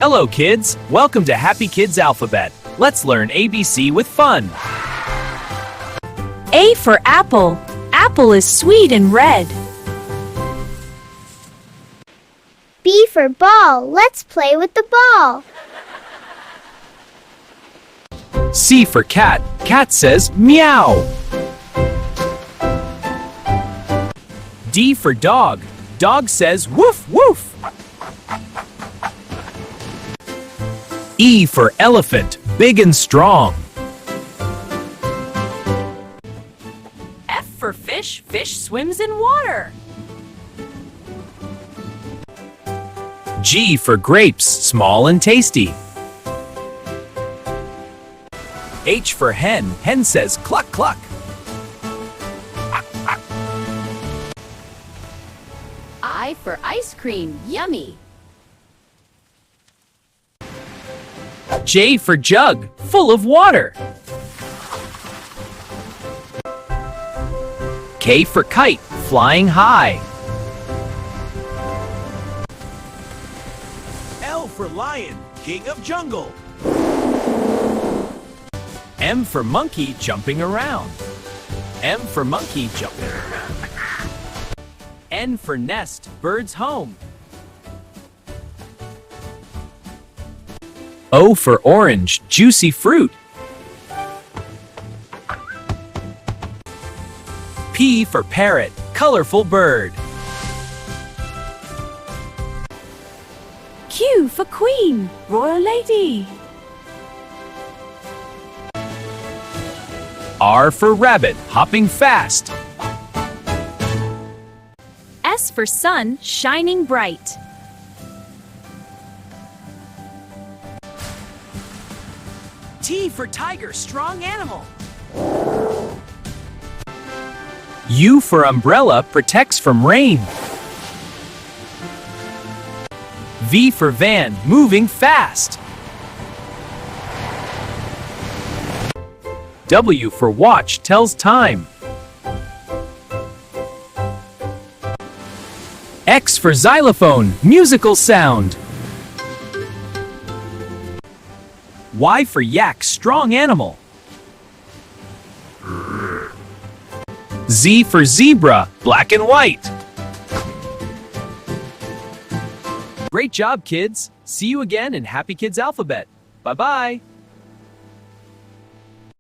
Hello kids, welcome to Happy Kids Alphabet. Let's learn ABC with fun. A for apple. Apple is sweet and red. B for ball. Let's play with the ball. C for cat. Cat says meow. D for dog. Dog says woof woof. E for elephant. Big and strong. F for fish. Fish swims in water. G for grapes. Small and tasty. H for hen. Hen says cluck cluck. I for ice cream. Yummy. J for jug. Full of water. K for kite. Flying high. L for lion, king of jungle. M for monkey. Jumping around. M for monkey. Jumping around. N for nest. Bird's home. O for orange. Juicy fruit. P for parrot. Colorful bird. Q for queen. Royal lady. R for rabbit. Hopping fast. S for sun. Shining bright. T for tiger. Strong animal. U for umbrella. Protects from rain. V for van. Moving fast. W for watch. Tells time. X for xylophone. Musical sound. Y for yak. Strong animal. Z for zebra. Black and white. Great job, kids. See you again in Happy Kids Alphabet. Bye-bye.